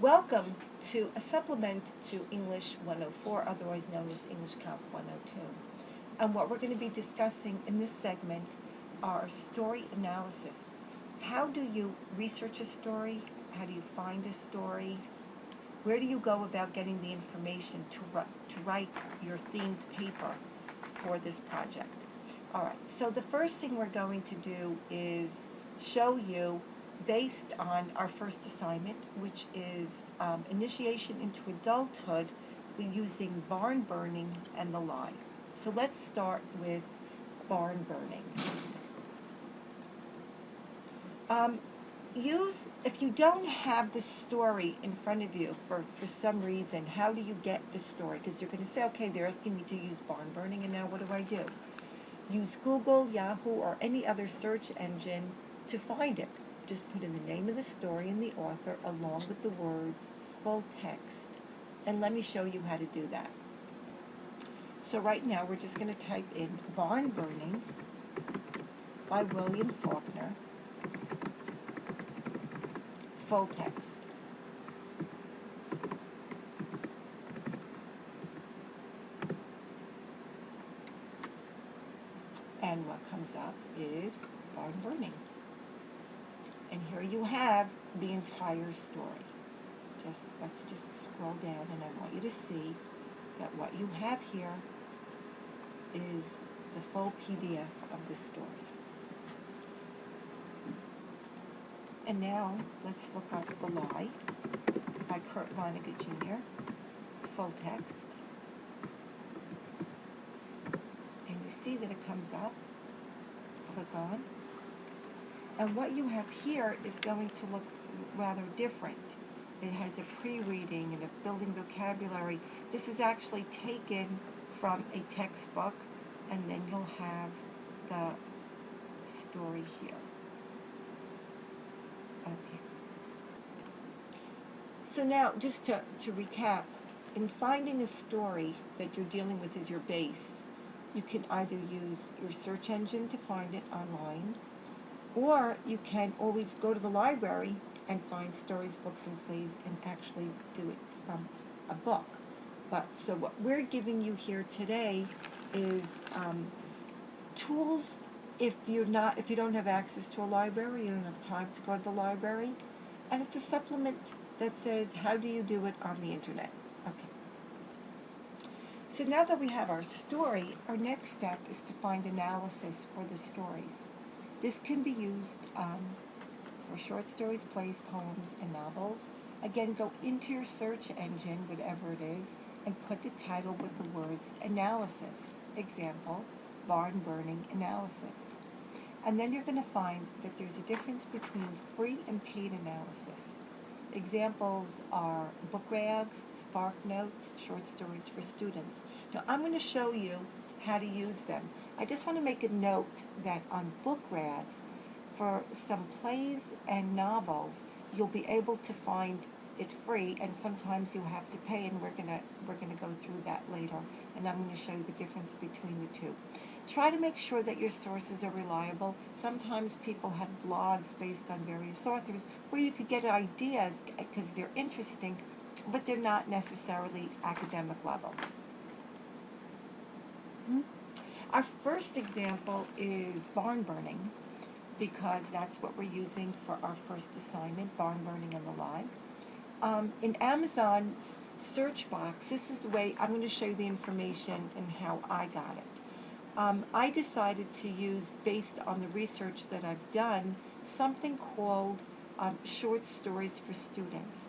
Welcome to a supplement to English 104, otherwise known as English Comp 102. And what we're going to be discussing in this segment are story analysis. How do you research a story? How do you find a story? Where do you go about getting the information to write your themed paper for this project? All right, so the first thing we're going to do is show you, based on our first assignment, which is initiation into adulthood, we're using barn burning and the lie. So let's start with barn burning. If you don't have the story in front of you for some reason, how do you get the story? Because you're going to say, okay, they're asking me to use barn burning, and now what do I do? Use Google, Yahoo, or any other search engine to find it. Just put in the name of the story and the author along with the words full text. And let me show you how to do that. So right now we're just going to type in Barn Burning by William Faulkner, full text. And what comes up is barn burning. And here you have the entire story. Let's just scroll down, and I want you to see that what you have here is the full PDF of the story. And now let's look up The Lie by Kurt Vonnegut Jr., full text. And you see that it comes up. Click on. And what you have here is going to look rather different. It has a pre-reading and a building vocabulary. This is actually taken from a textbook, and then you'll have the story here. Okay. So now, just to recap, in finding a story that you're dealing with as your base, you can either use your search engine to find it online, or you can always go to the library and find stories, books, and plays and actually do it from a book. So what we're giving you here today is tools if you don't have access to a library, you don't have time to go to the library, and it's a supplement that says, how do you do it on the internet? Okay. So now that we have our story, our next step is to find analysis for the stories. This can be used for short stories, plays, poems, and novels. Again, go into your search engine, whatever it is, and put the title with the words analysis. Example, barn burning analysis. And then you're going to find that there's a difference between free and paid analysis. Examples are book rags, spark notes, short stories for students. Now, I'm going to show you how to use them. I just want to make a note that on book rags, for some plays and novels, you'll be able to find it free, and sometimes you'll have to pay, and we're gonna go through that later, and I'm going to show you the difference between the two. Try to make sure that your sources are reliable. Sometimes people have blogs based on various authors where you could get ideas because they're interesting, but they're not necessarily academic level. Our first example is barn burning, because that's what we're using for our first assignment, barn burning and the lie. In Amazon's search box, this is the way I'm going to show you the information and how I got it. I decided to use, based on the research that I've done, something called short stories for students.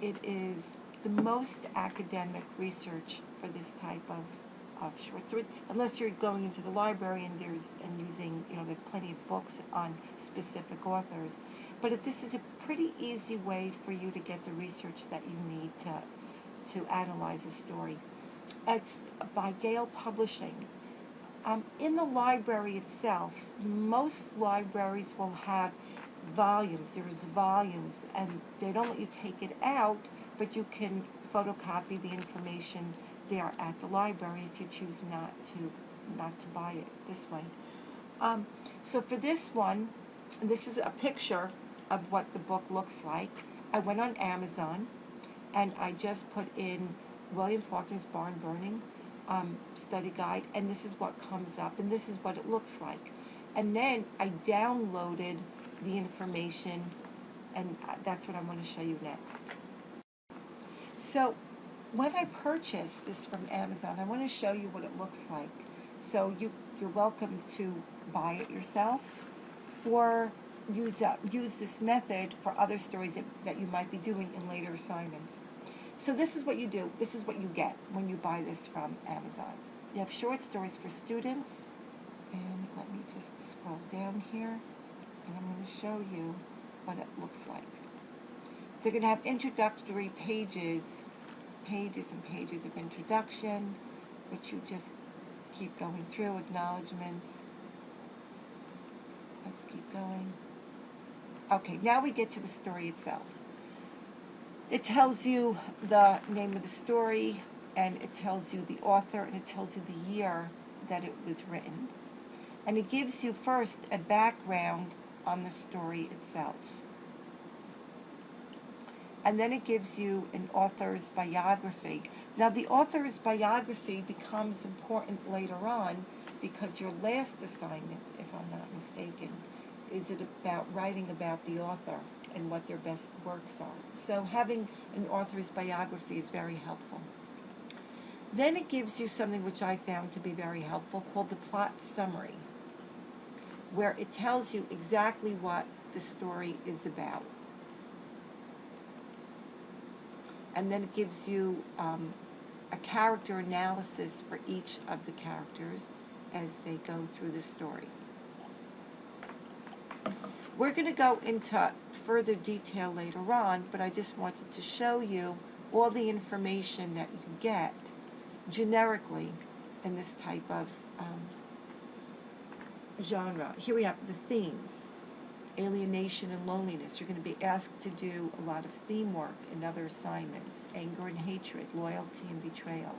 It is the most academic research for this type of short stories, unless you're going into the library and using, there are plenty of books on specific authors. But this is a pretty easy way for you to get the research that you need to analyze a story. It's by Gale Publishing. In the library itself, most libraries will have volumes. There's volumes, and they don't let you take it out, but you can photocopy the information there at the library if you choose not to buy it this way. So for this one, this is a picture of what the book looks like. I went on Amazon and I just put in William Faulkner's Barn Burning study guide, and this is what comes up, and this is what it looks like. And then I downloaded the information, and that's what I want to show you next. So when I purchased this from Amazon, I want to show you what it looks like. So you're welcome to buy it yourself, or use this method for other stories that you might be doing in later assignments. So this is what you do. This is what you get when you buy this from Amazon. You have short stories for students, and let me just scroll down here, and I'm going to show you what it looks like. They're going to have introductory pages and pages of introduction, which you just keep going through, acknowledgments. Let's keep going. Okay, now we get to the story itself. It tells you the name of the story, and it tells you the author, and it tells you the year that it was written. And it gives you first a background on the story itself. And then it gives you an author's biography. Now, the author's biography becomes important later on, because your last assignment, if I'm not mistaken, is it about writing about the author and what their best works are. So having an author's biography is very helpful. Then it gives you something which I found to be very helpful called the plot summary, where it tells you exactly what the story is about. And then it gives you a character analysis for each of the characters as they go through the story. We're going to go into further detail later on, but I just wanted to show you all the information that you can get generically in this type of genre. Here we have the themes: alienation and loneliness. You're going to be asked to do a lot of theme work in other assignments: anger and hatred, loyalty and betrayal.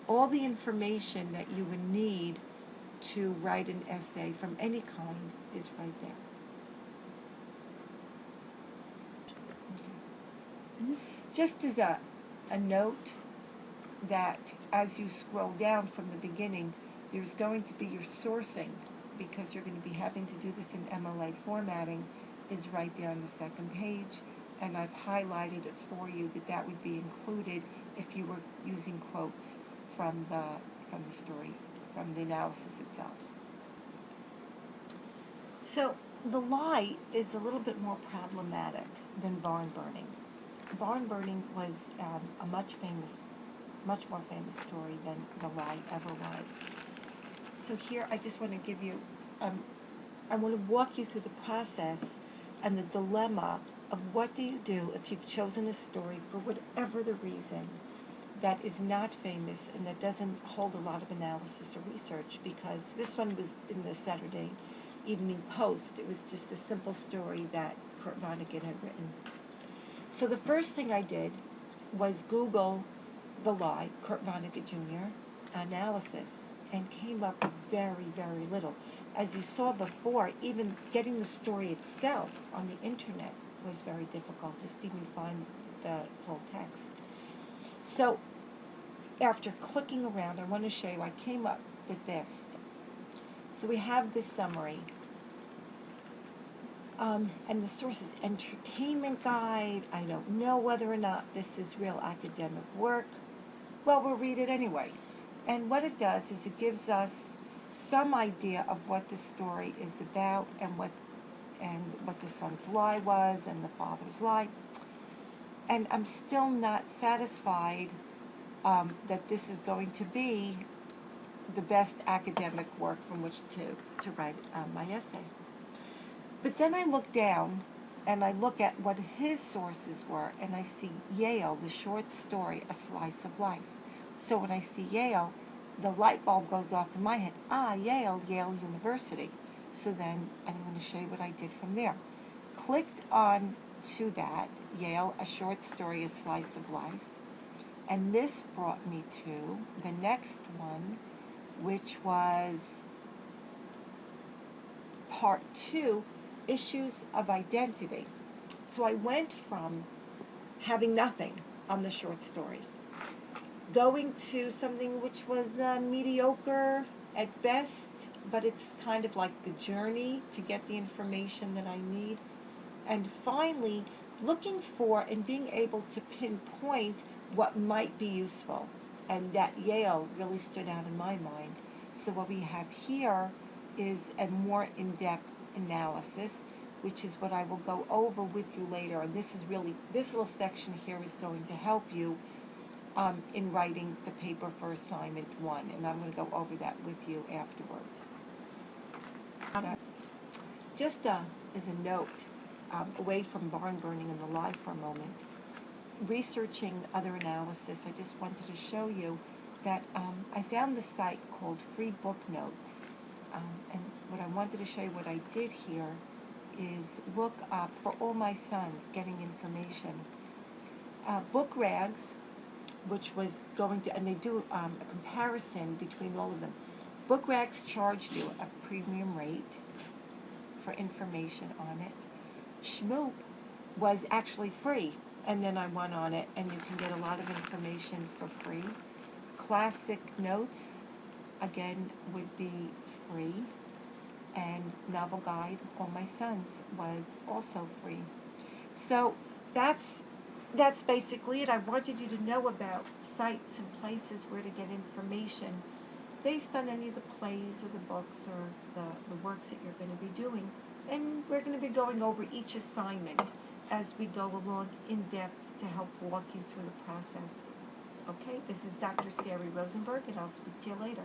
All the information that you would need to write an essay from any kind is right there. Okay. Just as a note that as you scroll down from the beginning, there's going to be your sourcing, because you're going to be having to do this in MLA formatting, is right there on the second page, and I've highlighted it for you that would be included if you were using quotes from the story, from the analysis itself. So the lie is a little bit more problematic than barn burning. Barn burning was a much more famous story than the lie ever was. So here I just want to give you, I want to walk you through the process and the dilemma of what do you do if you've chosen a story for whatever the reason that is not famous and that doesn't hold a lot of analysis or research, because this one was in the Saturday Evening Post. It was just a simple story that Kurt Vonnegut had written. So the first thing I did was Google the lie, Kurt Vonnegut Jr. analysis, and came up with very, very little. As you saw before, even getting the story itself on the internet was very difficult, just even find the full text. So after clicking around, I want to show you, I came up with this. So we have this summary. And the source is Entertainment Guide. I don't know whether or not this is real academic work. Well, we'll read it anyway. And what it does is it gives us some idea of what the story is about, and what the son's lie was and the father's lie. And I'm still not satisfied that this is going to be the best academic work from which to write my essay. But then I look down and I look at what his sources were, and I see Yale, the short story, A Slice of Life. So when I see Yale, the light bulb goes off in my head. Yale University. So then I'm going to show you what I did from there. Clicked on to that, Yale, A Short Story, A Slice of Life. And this brought me to the next one, which was Part 2, Issues of Identity. So I went from having nothing on the short story, going to something which was mediocre at best, but it's kind of like the journey to get the information that I need, and finally looking for and being able to pinpoint what might be useful. And that Yale really stood out in my mind. So what we have here is a more in-depth analysis, which is what I will go over with you later. And this is really, this little section here is going to help you in writing the paper for assignment 1. And I'm going to go over that with you afterwards. Just as a note, away from barn burning in the live for a moment, researching other analysis, I just wanted to show you that I found a site called Free Book Notes. And what I wanted to show you, what I did here, is look up for all my sons getting information. Book Rags, which was going to, and they do a comparison between all of them. Book Rags charged you a premium rate for information on it. Shmoop was actually free, and then I went on it, and you can get a lot of information for free. Classic Notes, again, would be free, and Novel Guide, All My Sons, was also free. So that's basically it. I wanted you to know about sites and places where to get information based on any of the plays or the books or the works that you're going to be doing. And we're going to be going over each assignment as we go along in depth to help walk you through the process. Okay, this is Dr. Sari Rosenberg, and I'll speak to you later.